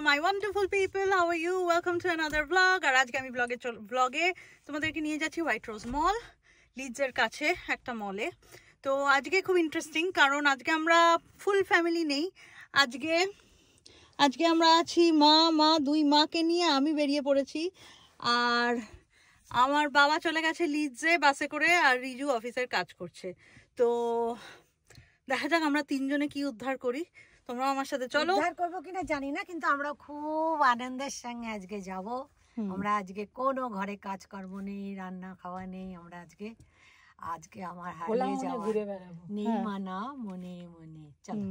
my wonderful people, how are you? Welcome to another vlog. আর আজকে আমি ব্লগে তোমাদেরকে নিয়ে যাচ্ছি হোয়াইট রোজ মল, লিডসের কাছে একটা মলে। তো আজকে খুব ইন্টারেস্টিং, কারণ আজকে আমরা ফুল ফ্যামিলি নেই। আজকে আমরা আছি দুই মাকে নিয়ে আমি বেরিয়ে পড়েছি। আর আমার বাবা চলে গেছে লিডসে বাসে করে, আর রিজু অফিসের কাজ করছে। তো দেখা যাক আমরা তিনজনে কি উদ্ধার করি। তোমরা আমার সাথে চলো। উদ্ধার করবো কিনা জানি না, কিন্তু আমরা খুব আনন্দের সঙ্গে আজকে যাব। আমরা আজকে কোনো ঘরে কাজ কর্ম নেই, রান্না খাওয়া নেই। আমরা আজকে আমার হারিয়ে যাওয়া নেই মানা মনে মনে। চলো।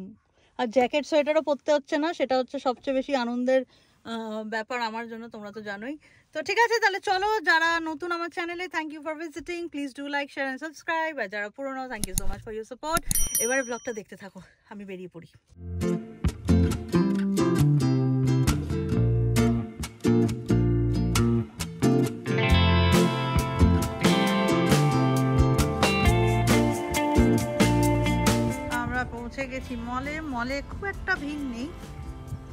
আর জ্যাকেট সোয়েটারও পরতে হচ্ছে না, সেটা হচ্ছে সবচেয়ে বেশি আনন্দের ব্যাপার আমার জন্য, তোমরা তো জানোই। তো ঠিক আছে, তাহলে চলো। যারা নতুন আমার চ্যানেলে, thank you for visiting, please do like share and subscribe. আর যারা পুরনো, thank you so much for your support. এবারে ব্লগটা দেখতে থাকো, আমি বেরিয়ে পড়ি। আমরা পৌঁছে গেছি মলে খুব একটা ভিড় নেই,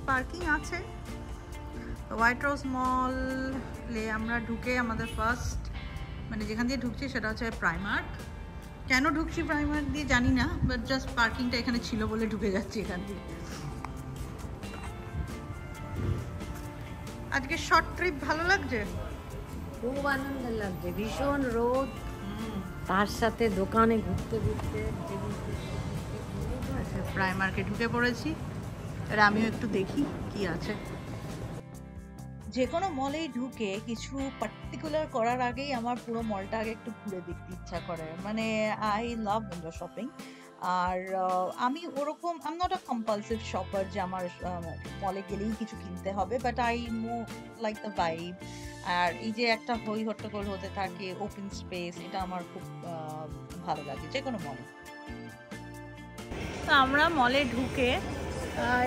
পার্কিং আছে। হোয়াইট রোজ মলে আমরা ঢুকে আমাদের ফার্স্ট যেখান দিয়ে ঢুকছি সেটা হচ্ছে প্রাইমার্ক। কেন ঢুকছি প্রাইমার্ক দিয়ে জানি না, বাট জাস্ট পার্কিংটা এখানে ছিল বলে ঢুকে যাচ্ছি এখান দিয়ে। আজকে শর্ট ট্রিপ ভালো লাগছে, খুব আনন্দ লাগছে। ভীষণ রোদ, তার সাথে দোকানে ঘুরতে ঘুরতে প্রাইমার্কে ঢুকে পড়েছি। আর আমিও একটু দেখি কি আছে। যে কোনো মলেই ঢুকে কিছু পার্টিকুলার করার আগেই আমার পুরো মলটা আগে একটু ঘুরে দেখতে ইচ্ছা করে। I love window shopping. আর আমি ওরকম I am not a compulsive shopper যে আমার মলে গেলেই কিছু কিনতে হবে, but I know like the vibe. আর এই যে একটা হই হট্টগোল হতে থাকে, ওপেন স্পেস, এটা আমার খুব ভালো লাগে যে কোনো মলে। তো আমরা মলে ঢুকে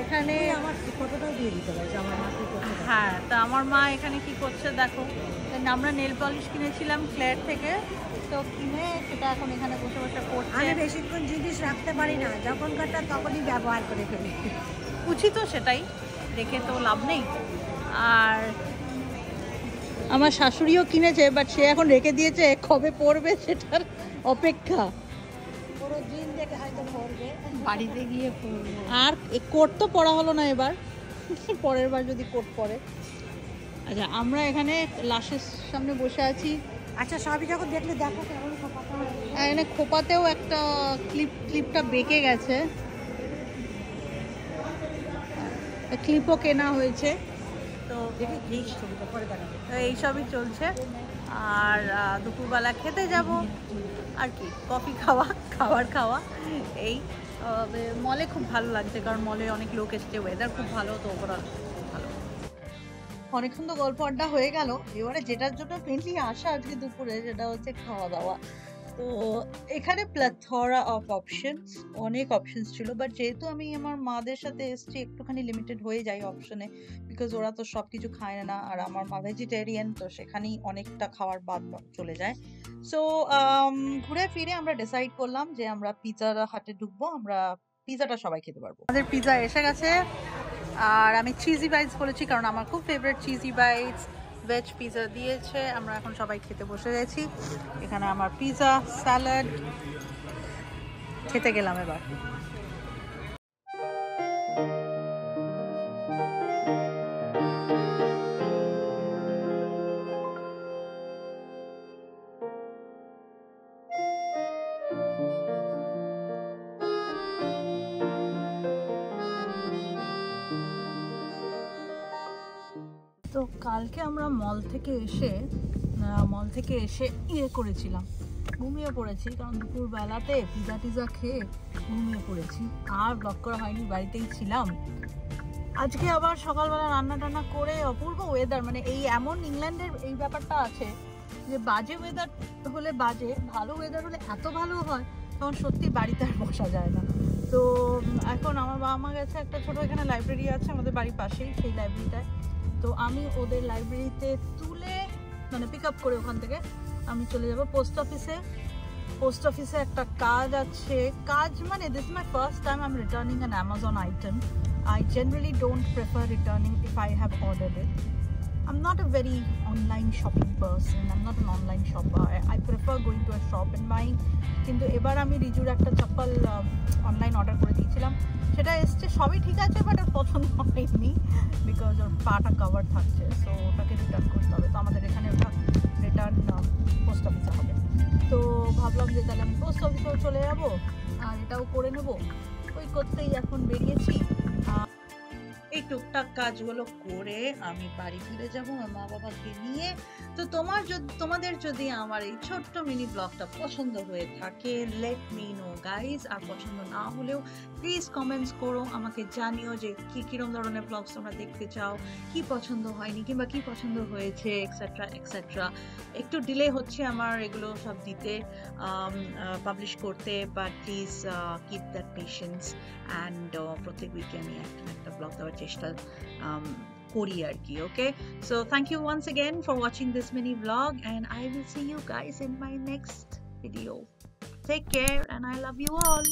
এখানে আমার ফটোটাও দিয়ে দিতে পারি আমার মা কি করছে। হ্যাঁ, তা আমার মা এখানে কি করছে দেখো। আমরা নেল পলিশ কিনেছিলাম ক্লেয়ার থেকে, তো কিনে সেটা এখন এখানে বসে বসে করছে। আমি বেশিক্ষণ জিনিস রাখতে পারি না, যখন কাটা তখনই ব্যবহার করে ফেলি। উচিত তো সেটাই, রেখে তো লাভ নেই। আর আমার শাশুড়িও কিনেছে, বাট সে এখন রেখে দিয়েছে, কবে পরবে সেটার অপেক্ষা। পুরো দিন দেখে হয়তো পরবে, বাড়িতে গিয়ে পরবে। আর কোট তো পরা হলো না এবার, পরের বার যদি কোট পরে। আচ্ছা, আমরা এখানে লাশের সামনে বসে আছি। আচ্ছা, সবই যখন দেখলে দেখো কেমন খোপাটা। এখানে খোপাতেও একটা ক্লিপটা বেঁকে গেছে, ক্লিপও কেনা হয়েছে। তো এইসবই চলছে। আর দুপুরবেলা খেতে যাব, আর কি কফি খাবার খাওয়া। এই মলে খুব ভালো লাগছে, কারণ মলে অনেক লোক এসছে, ওয়েদার খুব ভালো, তো ওভারঅল ভালো। অনেকক্ষণ তো গল্প আড্ডা হয়ে গেল। এবারে যেটার জন্য মেনলি আসা আজকে দুপুরে, সেটা হচ্ছে খাওয়া দাওয়া। তো এখানে প্ল্যাথরা অফ অপশনস, অনেক অপশনস ছিল, বাট যেহেতু আমি আমার মাদের সাথে এসেছি একটুখানি লিমিটেড হয়ে যায় অপশনে, বিকজ ওরা তো সব কিছু খায় না। আর আমার মা ভেজিটেরিয়ান, তো সেখানেই অনেকটা খাওয়ার বাদ চলে যায়। সো ঘুরে ফিরে আমরা ডিসাইড করলাম যে আমরা পিৎজা হাটে ঢুকবো, আমরা পিৎজাটা সবাই খেতে পারবো। আমাদের পিৎজা এসে গেছে, আর আমি চিজি বাইটস বলেছি কারণ আমার খুব favourite cheesy bites. Veg pizza দিয়েছে, আমরা এখন সবাই খেতে বসে গেছি। এখানে আমার পিৎজা, স্যালাড, খেতে গেলাম এবার। তো কালকে আমরা মল থেকে এসে করেছিলাম, ঘুমিয়ে পড়েছি, কারণ দুপুরবেলাতে পিৎজা খেয়ে ঘুমিয়ে পড়েছি। আর ব্লগ করা হয়নি, বাড়িতেই ছিলাম। আজকে আবার সকালবেলা রান্না টান্না করে, অপূর্ব ওয়েদার। এই এমন ইংল্যান্ডের এই ব্যাপারটা আছে যে বাজে ওয়েদার হলে বাজে, ভালো ওয়েদার হলে এত ভালো হয়, তখন সত্যি বাড়িতে আর বসা যায় না। তো এখন আমার বাবা মা গেছে, একটা ছোটো এখানে লাইব্রেরি আছে আমাদের বাড়ির পাশেই, সেই লাইব্রেরিটায়। তো আমি ওদের লাইব্রেরিতে তুলে পিক আপ করে ওখান থেকে আমি চলে যাব পোস্ট অফিসে একটা কাজ আছে। This is my first time I am returning an Amazon item. I generally don't prefer returning if I have ordered it. I'm not a very online shopping person. I'm not an online shopper. I prefer going to a shop and buying. কিন্তু এবার আমি রিজুর একটা চপ্পল online order করে দিয়েছিলাম, সেটা এসছে, সবই ঠিক আছে, বাট আর পছন্দ হয়নি বিকজ ওর পাটা কভার থাকছে, সো ওটাকে রিটার্ন করতে হবে। তো আমাদের এখানে ওটা রিটার্ন পোস্ট অফিসে হবে। তো ভাবলাম যে তাহলে আমি পোস্ট অফিসেও চলে যাবো আর এটাও করে নেবো। ওই করতেই এখন বেরিয়েছি। এই টুকটাক কাজগুলো করে আমি বাড়ি ফিরে যাবো আমার মা বাবাকে নিয়ে। তো তোমাদের যদি আমার এই ছোট্ট মিনি ব্লগটা পছন্দ হয়ে থাকে, লেট মি নো গাইজ। আর পছন্দ না হলেও প্লিজ কমেন্টস করো, আমাকে জানিও যে কিরকম ধরনের ব্লগস তোমরা দেখতে চাও, কি পছন্দ হয়নি কিংবা কি পছন্দ হয়েছে, এক্সেট্রা এক্সেট্রা। একটু ডিলে হচ্ছে আমার এগুলো সব দিতে, পাবলিশ করতে, but please keep that patience. And প্রত্যেক উইকে আমি একটা ব্লগ দেওয়ার চেষ্টা করি আর কি। ওকে, so thank you once again for watching this mini vlog, and I will see you guys in my next video. Take care and I love you all.